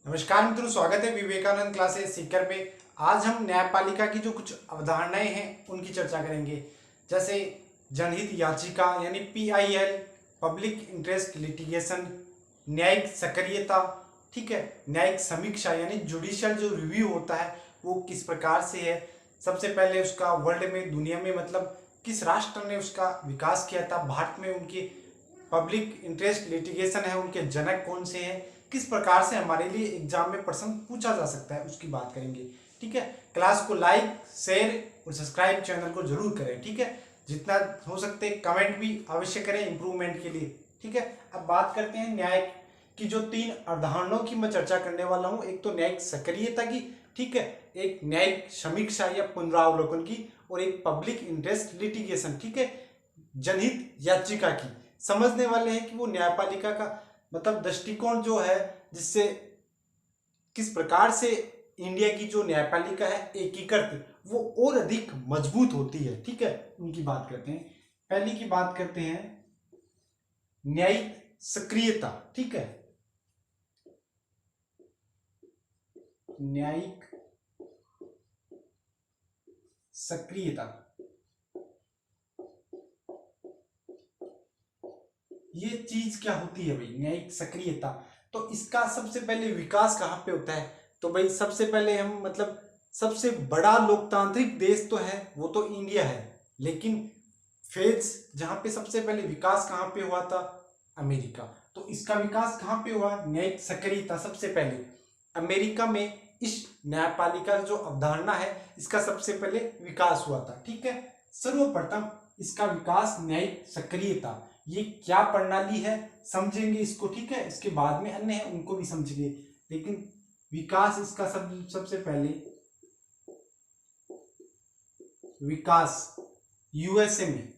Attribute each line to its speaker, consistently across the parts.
Speaker 1: नमस्कार मित्रों, स्वागत है विवेकानंद क्लासेस सीकर में। आज हम न्यायपालिका की जो कुछ अवधारणाएं हैं उनकी चर्चा करेंगे। जैसे जनहित याचिका यानी PIL, पब्लिक इंटरेस्ट लिटिगेशन, न्यायिक सक्रियता, ठीक है, न्यायिक समीक्षा यानी जुडिशियल जो रिव्यू होता है वो किस प्रकार से है। सबसे पहले उसका वर्ल्ड में, दुनिया में मतलब किस राष्ट्र ने उसका विकास किया था। भारत में उनके पब्लिक इंटरेस्ट लिटिगेशन है, उनके जनक कौन से हैं, किस प्रकार से हमारे लिए एग्जाम में प्रश्न पूछा जा सकता है, उसकी बात करेंगे। ठीक है, क्लास को लाइक, शेयर और सब्सक्राइब चैनल को जरूर करें। ठीक है, जितना हो सकते कमेंट भी अवश्य करें इंप्रूवमेंट के लिए। ठीक है, अब बात करते हैं न्याय की जो 3 अवधारणाओं की मैं चर्चा करने वाला हूं। एक तो न्यायिक सक्रियता की, ठीक है, एक न्यायिक समीक्षा या पुनरावलोकन की, और एक पब्लिक इंटरेस्ट लिटिगेशन, ठीक है, जनहित याचिका की। समझने वाले हैं कि वो न्यायपालिका का मतलब दृष्टिकोण जो है, जिससे किस प्रकार से इंडिया की जो न्यायपालिका है एकीकृत, वो और अधिक मजबूत होती है। ठीक है, उनकी बात करते हैं। पहली की बात करते हैं न्यायिक सक्रियता। ठीक है, न्यायिक सक्रियता, ये चीज क्या होती है भाई न्यायिक सक्रियता? तो इसका सबसे पहले विकास कहाँ पे होता है? तो भाई सबसे पहले हम मतलब सबसे बड़ा लोकतांत्रिक देश तो है वो तो इंडिया है, लेकिन फेज जहां पे सबसे पहले विकास कहाँ पे हुआ था? अमेरिका। तो इसका विकास कहाँ पे हुआ? न्यायिक सक्रियता सबसे पहले अमेरिका में इस न्यायपालिका जो अवधारणा है इसका सबसे पहले विकास हुआ था। ठीक है, सर्वप्रथम इसका विकास न्यायिक सक्रियता, ये क्या प्रणाली है समझेंगे इसको। ठीक है, इसके बाद में अन्य है उनको भी समझेंगे, लेकिन विकास इसका सबसे पहले विकास यूएसए में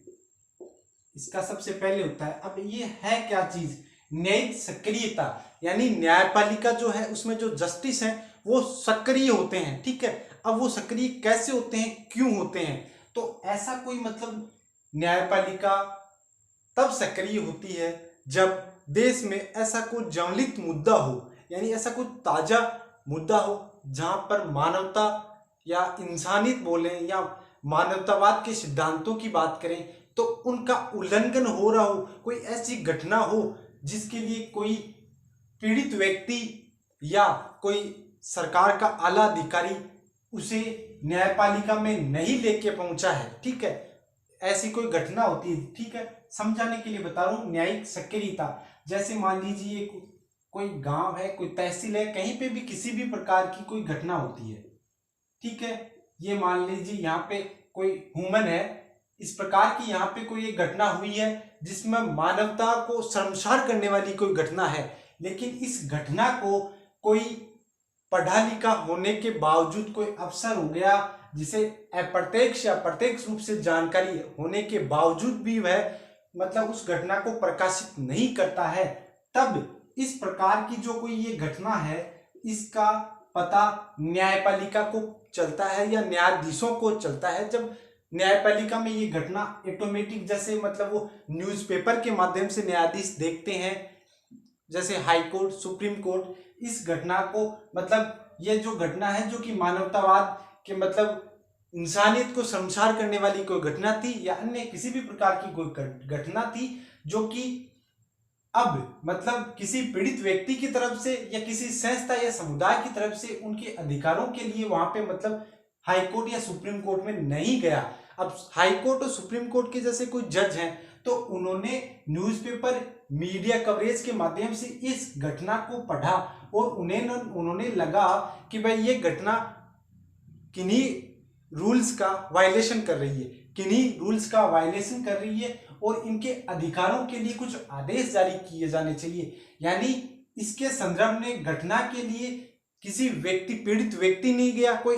Speaker 1: इसका सबसे पहले होता है। अब ये है क्या चीज? न्यायिक सक्रियता, यानी न्यायपालिका जो है उसमें जो जस्टिस है वो सक्रिय होते हैं। ठीक है, अब वो सक्रिय कैसे होते हैं, क्यों होते हैं? तो ऐसा कोई मतलब न्यायपालिका तब सक्रिय होती है जब देश में ऐसा कोई ज्वलित मुद्दा हो, यानी ऐसा कोई ताजा मुद्दा हो जहां पर मानवता या इंसानियत बोले या मानवतावाद के सिद्धांतों की बात करें तो उनका उल्लंघन हो रहा हो, कोई ऐसी घटना हो जिसके लिए कोई पीड़ित व्यक्ति या कोई सरकार का आला अधिकारी उसे न्यायपालिका में नहीं लेके पहुंचा है। ठीक है, ऐसी कोई घटना होती है। ठीक है, समझाने के लिए बता रहा हूं न्यायिक सक्रियता। जैसे मान लीजिए कोई गांव है, कोई तहसील है, कहीं पे भी किसी भी प्रकार की कोई घटना होती है। ठीक है, ये मान लीजिए यहाँ पे कोई ह्यूमन है, इस प्रकार की यहाँ पे कोई एक घटना हुई है जिसमें मानवता को शर्मसार करने वाली कोई घटना है, लेकिन इस घटना को कोई पढ़ा लिखा होने के बावजूद कोई अफसर हो गया जिसे अप्रत्यक्ष या प्रत्यक्ष रूप से जानकारी होने के बावजूद भी वह मतलब उस घटना को प्रकाशित नहीं करता है, तब इस प्रकार की जो कोई ये घटना है इसका पता न्यायपालिका को चलता है या न्यायाधीशों को चलता है। जब न्यायपालिका में ये घटना ऑटोमेटिक, जैसे मतलब वो न्यूज़पेपर के माध्यम से न्यायाधीश देखते हैं, जैसे हाई कोर्ट, सुप्रीम कोर्ट, इस घटना को मतलब ये जो घटना है जो कि मानवतावाद के मतलब इंसानियत को शर्मसार करने वाली कोई घटना थी या अन्य किसी भी प्रकार की कोई घटना थी जो कि अब मतलब किसी पीड़ित व्यक्ति की तरफ से या किसी संस्था या समुदाय की तरफ से उनके अधिकारों के लिए वहां पे मतलब हाई कोर्ट या सुप्रीम कोर्ट में नहीं गया। अब हाई कोर्ट और सुप्रीम कोर्ट के जैसे कोई जज हैं तो उन्होंने न्यूज़पेपर, मीडिया कवरेज के माध्यम से इस घटना को पढ़ा और उन्होंने लगा कि भाई ये घटना किन्हीं रूल्स का वायलेशन कर रही है, किन्हीं रूल्स का वायलेशन कर रही है और इनके अधिकारों के लिए कुछ आदेश जारी किए जाने चाहिए। यानी इसके संदर्भ में घटना के लिए किसी व्यक्ति, पीड़ित व्यक्ति नहीं गया, कोई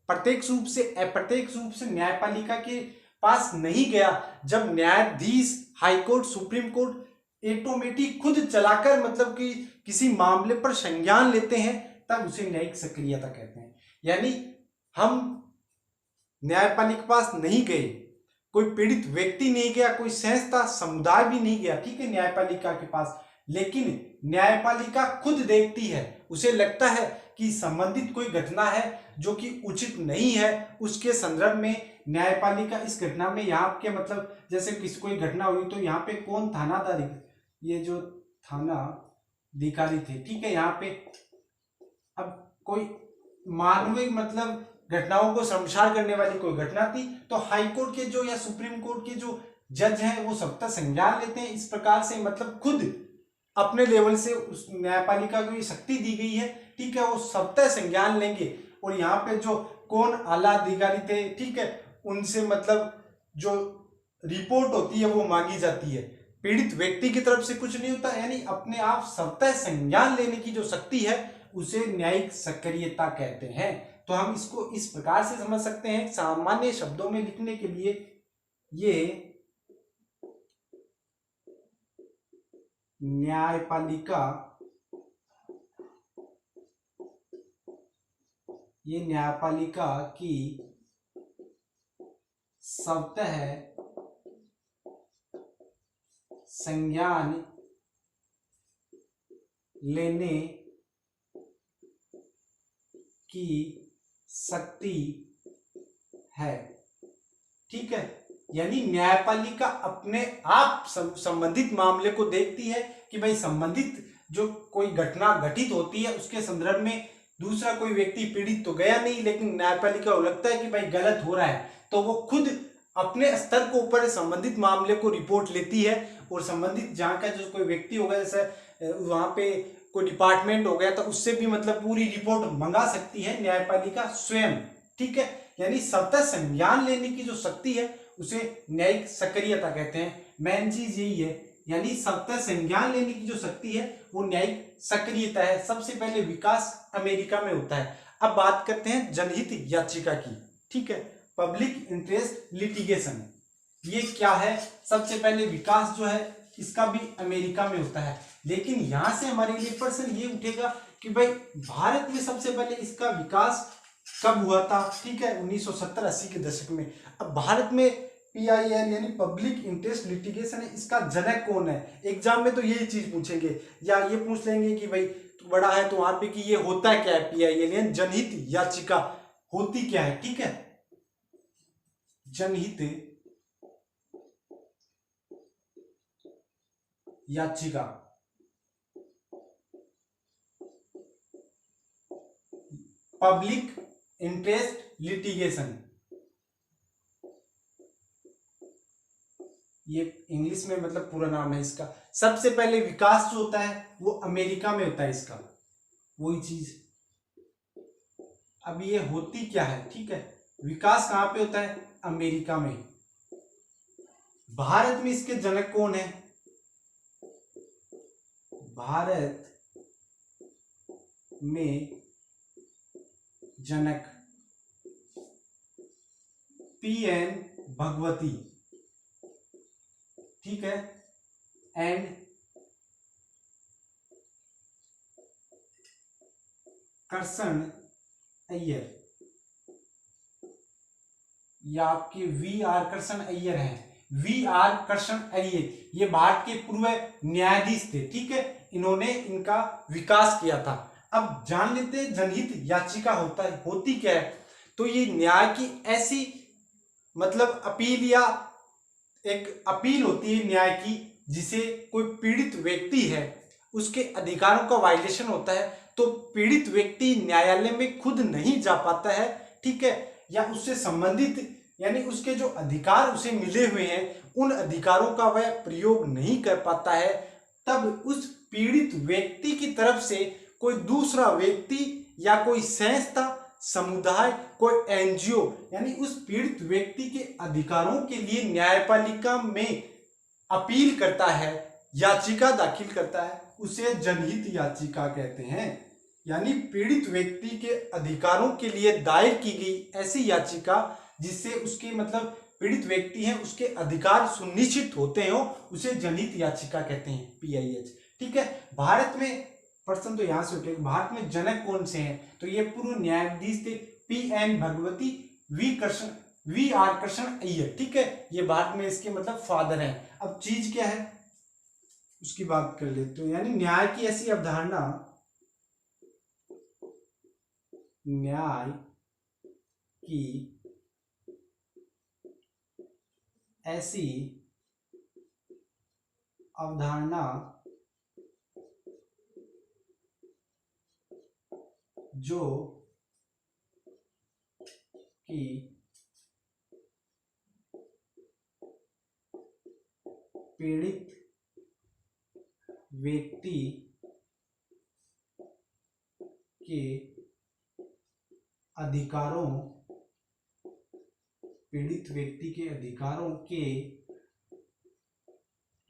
Speaker 1: प्रत्यक्ष रूप से अप्रत्यक्ष रूप से न्यायपालिका के पास नहीं गया। जब न्यायाधीश, हाईकोर्ट, सुप्रीम कोर्ट ऑटोमेटिक खुद चलाकर मतलब कि किसी मामले पर संज्ञान लेते हैं तब उसे न्यायिक सक्रियता कहते हैं। यानी हम न्यायपालिका के पास नहीं गए, कोई पीड़ित व्यक्ति नहीं गया, कोई संस्था, समुदाय भी नहीं गया, ठीक है, न्यायपालिका के पास, लेकिन न्यायपालिका खुद देखती है उसे लगता है कि संबंधित कोई घटना है जो कि उचित नहीं है, उसके संदर्भ में न्यायपालिका इस घटना में यहाँ के मतलब जैसे किसी कोई घटना हुई तो यहाँ पे कौन थानाधारी, ये जो थाना अधिकारी थे, ठीक है, यहाँ पे अब कोई मानवीय मतलब घटनाओं को शर्मसार करने वाली कोई घटना थी तो हाईकोर्ट के जो या सुप्रीम कोर्ट के जो जज हैं वो सख्त संज्ञान लेते हैं। इस प्रकार से मतलब खुद अपने लेवल से उस न्यायपालिका को ये शक्ति दी गई है, ठीक है, वो सख्त संज्ञान लेंगे। और यहाँ पे जो कौन आला अधिकारी थे, ठीक है, उनसे मतलब जो रिपोर्ट होती है वो मांगी जाती है। पीड़ित व्यक्ति की तरफ से कुछ नहीं होता, यानी अपने आप सख्त संज्ञान लेने की जो शक्ति है उसे न्यायिक सक्रियता कहते हैं। तो हम इसको इस प्रकार से समझ सकते हैं, सामान्य शब्दों में लिखने के लिए ये न्यायपालिका की स्वतः संज्ञान लेने की शक्ति है, ठीक है। यानी न्यायपालिका अपने आप संबंधित मामले को देखती है कि भाई संबंधित जो कोई घटना घटित होती है उसके संदर्भ में दूसरा कोई व्यक्ति पीड़ित तो गया नहीं, लेकिन न्यायपालिका को लगता है कि भाई गलत हो रहा है, तो वो खुद अपने स्तर को ऊपर संबंधित मामले को रिपोर्ट लेती है और संबंधित जहाँ का जो कोई व्यक्ति होगा, जैसे वहां पे कोई डिपार्टमेंट हो गया तो उससे भी मतलब पूरी रिपोर्ट मंगा सकती है न्यायपालिका स्वयं, ठीक है। यानी सतत संज्ञान लेने की जो शक्ति है उसे न्यायिक सक्रियता कहते हैं। मेन चीज यही है, यानी सतत संज्ञान लेने की जो शक्ति है वो न्यायिक सक्रियता है। सबसे पहले विकास अमेरिका में होता है। अब बात करते हैं जनहित याचिका की, ठीक है, पब्लिक इंटरेस्ट लिटिगेशन, ये क्या है। सबसे पहले विकास जो है इसका भी अमेरिका में होता है, लेकिन यहां से हमारे लिए प्रश्न ये उठेगा कि भाई भारत में सबसे पहले इसका विकास कब हुआ था, ठीक है, 1970-80 के दशक में। अब भारत में PIL यानी पब्लिक इंटरेस्ट लिटिगेशन है, इसका जनक कौन है। एग्जाम में तो यही चीज पूछेंगे, या ये पूछ लेंगे कि भाई तो बड़ा है तो वहां पे कि ये होता क्या है PIL यानी जनहित याचिका होती क्या है, ठीक है। जनहित याचिका पब्लिक इंटरेस्ट लिटिगेशन, ये इंग्लिश में मतलब पूरा नाम है इसका। सबसे पहले विकास जो होता है वो अमेरिका में होता है इसका, वही चीज। अब ये होती क्या है, ठीक है, विकास कहां पे होता है, अमेरिका में। भारत में इसके जनक कौन है, भारत में जनक PN भगवती, ठीक है, एंड करसन अय्यर, या आपके VR करसन अय्यर हैं। VR करसन अय्यर ये भारत के पूर्व न्यायाधीश थे, ठीक है, इन्होंने इनका विकास किया था। अब जान लेते हैं जनहित याचिका होती क्या है। तो ये न्याय की ऐसी मतलब अपील या एक अपील होती है न्याय की, जिसे कोई पीड़ित व्यक्ति है उसके अधिकारों का वायलेशन होता है तो पीड़ित व्यक्ति न्यायालय में खुद नहीं जा पाता है, ठीक है, या उससे संबंधित यानी उसके जो अधिकार उसे मिले हुए हैं उन अधिकारों का वह प्रयोग नहीं कर पाता है, तब उस पीड़ित व्यक्ति की तरफ से कोई दूसरा व्यक्ति या कोई संस्था, समुदाय, कोई NGO यानी उस पीड़ित व्यक्ति के अधिकारों के लिए न्यायपालिका में अपील करता है, याचिका दाखिल करता है, उसे जनहित याचिका कहते हैं। यानी पीड़ित व्यक्ति के अधिकारों के लिए दायर की गई ऐसी याचिका जिससे उसके मतलब पीड़ित व्यक्ति है उसके अधिकार सुनिश्चित होते हो, उसे जनहित याचिका कहते हैं, PIH, ठीक है। भारत में प्रश्न तो यहां से उठेगा, भारत में जनक कौन से हैं, तो ये पूर्व न्यायाधीश थे PN भगवती, VR करसन अय्यर, ठीक है, ये भारत में इसके मतलब फादर हैं। अब चीज क्या है उसकी बात कर लेते हो। यानी न्याय की ऐसी अवधारणा न्याय की ऐसी अवधारणा जो कि पीड़ित व्यक्ति के अधिकारों पीड़ित व्यक्ति के अधिकारों के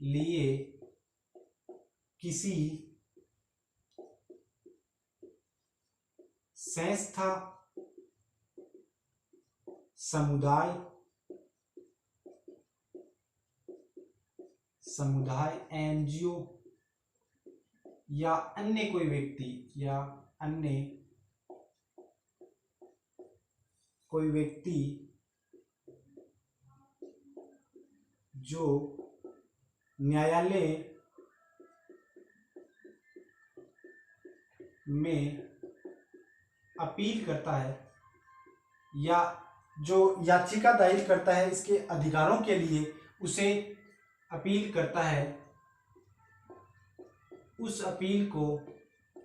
Speaker 1: लिए किसी संस्था, समुदाय एनजीओ या अन्य कोई व्यक्ति जो न्यायालय में अपील करता है या जो याचिका दायर करता है इसके अधिकारों के लिए, उसे अपील करता है, उस अपील को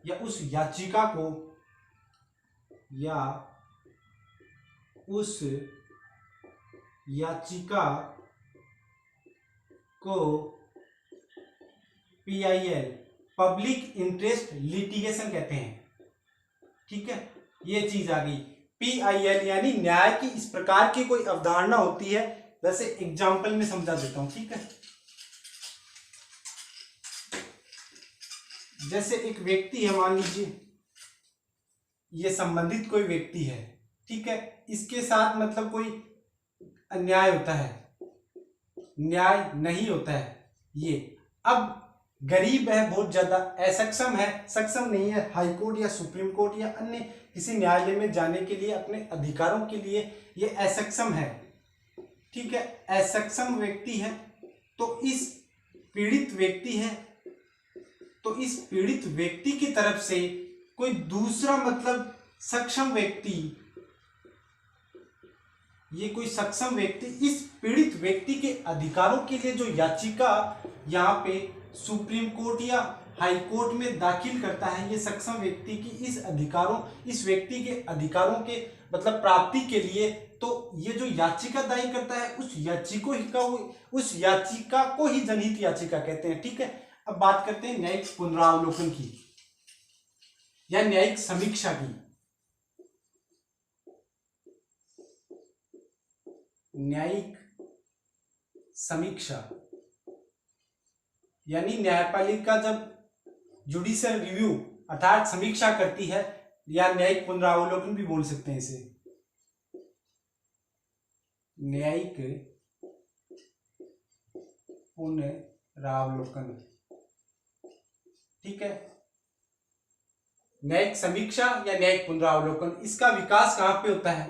Speaker 1: या उस याचिका को या उस याचिका को PIL पब्लिक इंटरेस्ट लिटिगेशन कहते हैं। ठीक है, ये चीज आ गई। PIL यानी न्याय की इस प्रकार की कोई अवधारणा होती है। वैसे एग्जाम्पल में समझा देता हूं। ठीक है, जैसे एक व्यक्ति है, मान लीजिए ये संबंधित कोई व्यक्ति है। ठीक है, इसके साथ मतलब कोई अन्याय होता है, न्याय नहीं होता है। ये अब गरीब है, बहुत ज्यादा असक्षम है, सक्षम नहीं है हाई कोर्ट या सुप्रीम कोर्ट या अन्य किसी न्यायालय में जाने के लिए, अपने अधिकारों के लिए ये असक्षम है। ठीक है, असक्षम व्यक्ति है, तो इस पीड़ित व्यक्ति है, तो इस पीड़ित व्यक्ति की तरफ से कोई दूसरा मतलब सक्षम व्यक्ति, ये कोई सक्षम व्यक्ति इस पीड़ित व्यक्ति के अधिकारों के लिए जो याचिका यहाँ पे सुप्रीम कोर्ट या हाई कोर्ट में दाखिल करता है, ये सक्षम व्यक्ति की इस व्यक्ति के अधिकारों के मतलब प्राप्ति के लिए, तो ये जो याचिका दायर करता है उस याचिका को ही जनहित याचिका कहते हैं। ठीक है, अब बात करते हैं न्यायिक पुनरावलोकन की या न्यायिक समीक्षा की। न्यायिक समीक्षा यानी न्यायपालिका जब जुडिशियल रिव्यू अर्थात समीक्षा करती है, या न्यायिक पुनरावलोकन भी बोल सकते हैं इसे, न्यायिक पुनरावलोकन। ठीक है, न्यायिक समीक्षा या न्यायिक पुनरावलोकन, इसका विकास कहां पे होता है?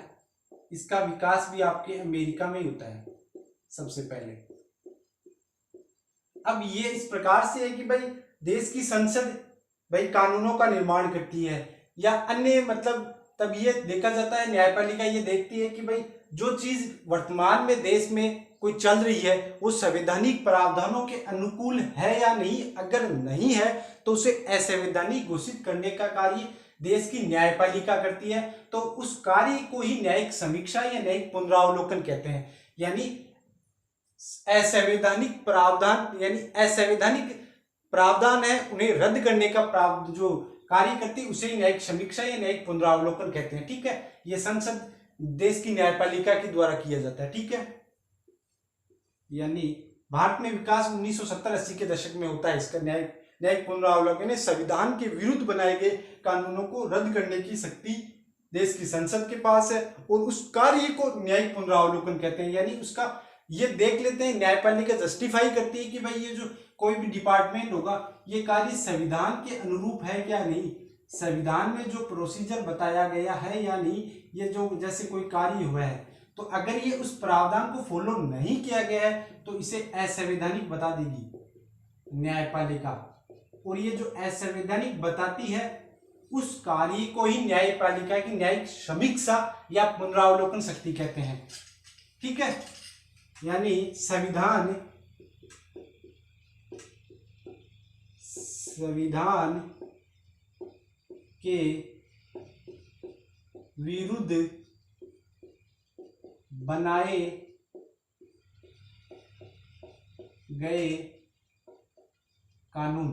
Speaker 1: इसका विकास भी आपके अमेरिका में ही होता है सबसे पहले। अब ये इस प्रकार से है कि भाई देश की संसद भाई कानूनों का निर्माण करती है, या अन्य मतलब तब ये देखा जाता है, न्यायपालिका ये देखती है कि भाई जो चीज वर्तमान में देश में कोई चल रही है वो संवैधानिक प्रावधानों के अनुकूल है या नहीं। अगर नहीं है तो उसे असंवैधानिक घोषित करने का कार्य देश की न्यायपालिका करती है, तो उस कार्य को ही न्यायिक समीक्षा या न्यायिक पुनरावलोकन कहते हैं। यानी असंवैधानिक प्रावधान यानी असंवैधानिक प्रावधान है उन्हें रद्द करने का जो कार्य करती है उसे न्यायिक समीक्षा या न्यायिक पुनरावलोकन कहते हैं। ठीक है, यह संसद देश की न्यायपालिका के द्वारा किया जाता है। ठीक है, यानी भारत में विकास 1970-80 के दशक में होता है। इसका न्यायिक पुनरावलोकन संविधान के विरुद्ध बनाए गए कानूनों को रद्द करने की शक्ति देश की संसद के पास है, और उस कार्य को न्यायिक पुनरावलोकन कहते हैं। यानी उसका ये देख लेते हैं, न्यायपालिका जस्टिफाई करती है कि भाई ये जो कोई भी डिपार्टमेंट होगा ये कार्य संविधान के अनुरूप है क्या नहीं, संविधान में जो प्रोसीजर बताया गया है या नहीं, ये जो जैसे कोई कार्य हुआ है तो अगर ये उस प्रावधान को फॉलो नहीं किया गया है तो इसे असंवैधानिक बता देगी न्यायपालिका। और ये जो असंवैधानिक बताती है उस कार्य को ही न्यायपालिका की न्यायिक समीक्षा या पुनरावलोकन शक्ति कहते हैं। ठीक है, यानी संविधान के विरुद्ध बनाए गए कानून,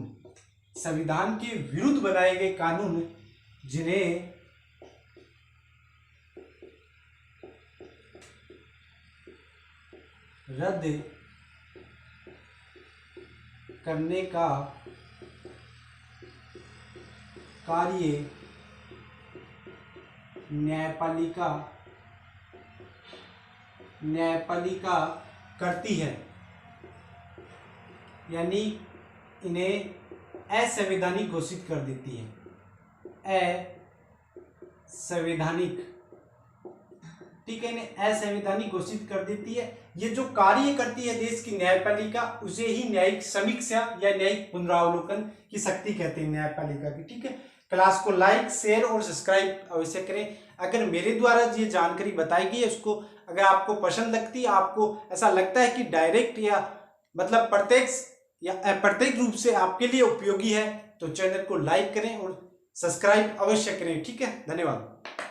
Speaker 1: संविधान के विरुद्ध बनाए गए कानून जिन्हें रद्द करने का कार्य न्यायपालिका करती है, यानी इन्हें असंवैधानिक घोषित कर देती है। असंवैधानिक, ठीक है, इन्हें असंवैधानिक घोषित कर देती है। ये जो कार्य करती है देश की न्यायपालिका, उसे ही न्यायिक समीक्षा या न्यायिक पुनरावलोकन की शक्ति कहते हैं न्यायपालिका की। ठीक है, क्लास को लाइक, शेयर और सब्सक्राइब अवश्य करें। अगर मेरे द्वारा ये जानकारी बताई गई है उसको अगर आपको पसंद लगती है, आपको ऐसा लगता है कि डायरेक्ट या मतलब प्रत्यक्ष या अप्रत्यक्ष रूप से आपके लिए उपयोगी है, तो चैनल को लाइक करें और सब्सक्राइब अवश्य करें। ठीक है, धन्यवाद।